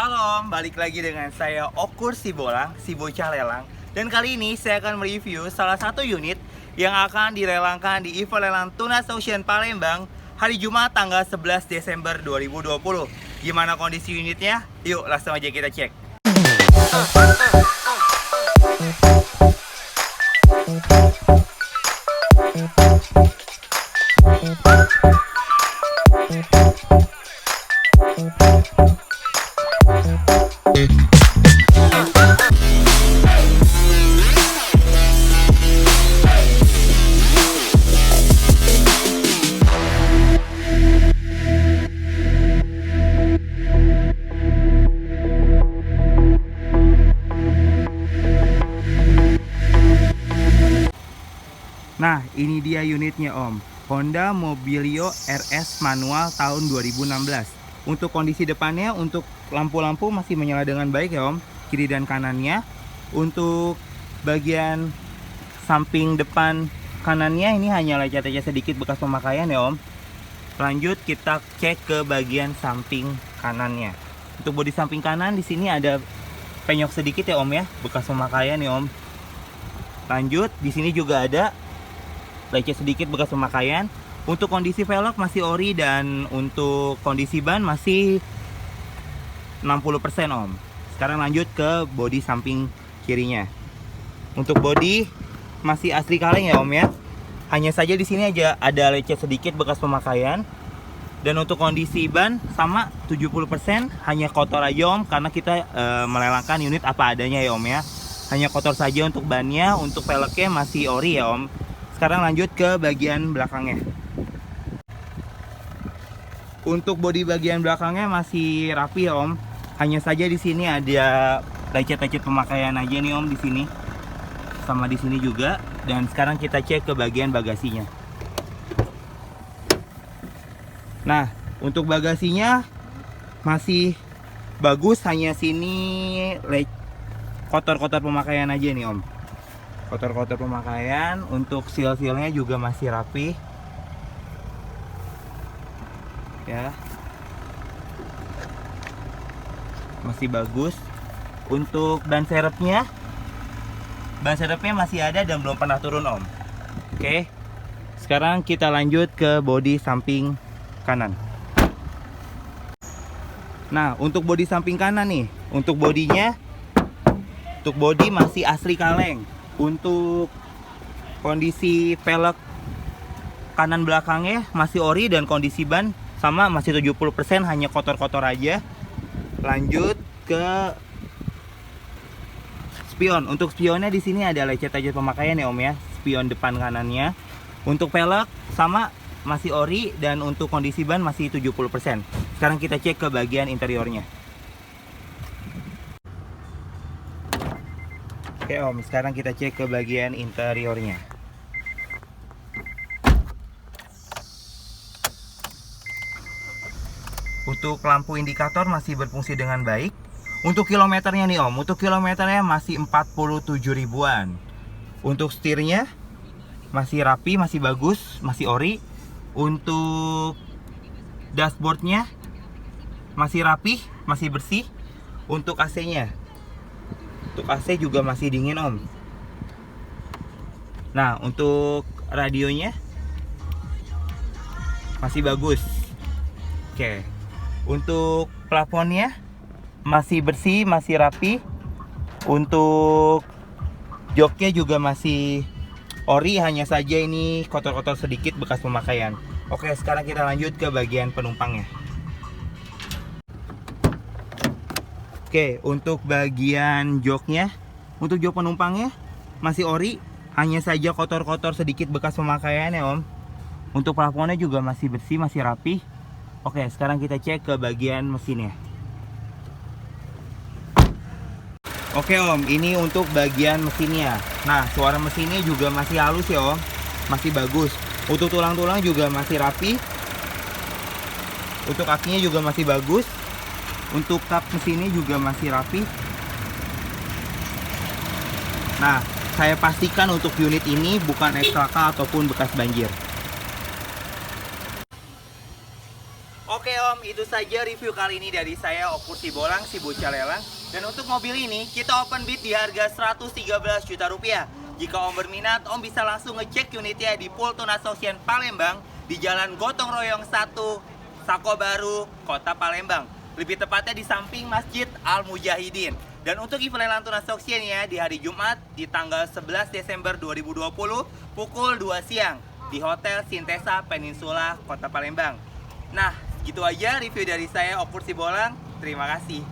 Halo Om, balik lagi dengan saya Okur Sibolang, si bocah lelang. Dan kali ini saya akan mereview salah satu unit yang akan dilelangkan di event lelang Tunas Ocean Palembang hari Jumat tanggal 11 Desember 2020. Gimana kondisi unitnya? Yuk langsung aja kita cek. Nah, ini dia unitnya Om. Honda Mobilio RS manual tahun 2016. Untuk kondisi depannya, untuk lampu-lampu masih menyala dengan baik ya Om. Kiri dan kanannya. Untuk bagian samping depan kanannya ini hanya lecet-lecet sedikit bekas pemakaian ya Om. Lanjut kita cek ke bagian samping kanannya. Untuk bodi samping kanan di sini ada penyok sedikit ya Om ya, bekas pemakaian ya Om. Lanjut di sini juga ada lecet sedikit bekas pemakaian. Untuk kondisi velg masih ori dan untuk kondisi ban masih 60% Om. Sekarang lanjut ke bodi samping kirinya. Untuk bodi masih asli kaleng ya Om ya. Hanya saja di sini aja ada lecet sedikit bekas pemakaian. Dan untuk kondisi ban sama 70%, hanya kotor aja Om karena kita melelangkan unit apa adanya ya Om ya. Hanya kotor saja untuk bannya, untuk velgnya masih ori ya Om. Sekarang lanjut ke bagian belakangnya. Untuk bodi bagian belakangnya masih rapi ya Om. Hanya saja di sini ada lecet-lecet pemakaian aja nih Om di sini. Sama di sini juga. Dan sekarang kita cek ke bagian bagasinya. Nah, untuk bagasinya masih bagus, hanya sini kotor-kotor pemakaian aja nih Om. Kotor-kotor pemakaian. Untuk seal-sealnya juga masih rapi ya, masih bagus. Untuk ban serepnya masih ada dan belum pernah turun Om. Oke, sekarang kita lanjut ke bodi samping kanan. Nah, untuk bodi samping kanan nih, untuk bodinya, untuk bodi masih asli kaleng. Untuk kondisi velg kanan belakangnya masih ori dan kondisi ban sama masih 70%, hanya kotor-kotor aja. Lanjut ke spion. Untuk spionnya di sini ada lecet-lecet pemakaian ya Om ya. Spion depan kanannya. Untuk velg sama masih ori dan untuk kondisi ban masih 70%. Sekarang kita cek ke bagian interiornya. Oke Om, sekarang kita cek ke bagian interiornya. Untuk lampu indikator masih berfungsi dengan baik. Untuk kilometernya nih Om, untuk kilometernya masih 47 ribuan. Untuk setirnya masih rapi, masih bagus, masih ori. Untuk dashboardnya masih rapi, masih bersih. Untuk AC-nya, untuk AC juga masih dingin Om. Nah, untuk radionya masih bagus. Oke. Untuk plafonnya masih bersih, masih rapi. Untuk joknya juga masih ori, hanya saja ini kotor-kotor sedikit bekas pemakaian. Oke, sekarang kita lanjut ke bagian penumpangnya. Oke, untuk bagian joknya, untuk jok penumpangnya masih ori, hanya saja kotor-kotor sedikit bekas pemakaian ya Om. Untuk plafonnya juga masih bersih, masih rapi. Oke, sekarang kita cek ke bagian mesinnya. Oke Om, ini untuk bagian mesinnya. Nah, suara mesinnya juga masih halus ya Om, masih bagus. Untuk tulang-tulang juga masih rapi. Untuk kakinya juga masih bagus. Untuk kap mesinnya juga masih rapi. Nah, saya pastikan untuk unit ini bukan ekstraka ataupun bekas banjir. Oke Om, Om, itu saja review kali ini dari saya, Okur Sibolang, si bocah lelang. Dan untuk mobil ini, kita open bid di harga 113 juta rupiah. Jika Om berminat, Om bisa langsung ngecek unitnya di Pulton Association Palembang, di Jalan Gotong Royong 1, Sako Baru, Kota Palembang. Lebih tepatnya di samping Masjid Al Mujahidin. Dan untuk event Lantun Association ya, di hari Jumat, di tanggal 11 Desember 2020, pukul 2 siang, di Hotel Sintesa Peninsula, Kota Palembang. Nah, gitu aja review dari saya, Okur Sibolang. Terima kasih.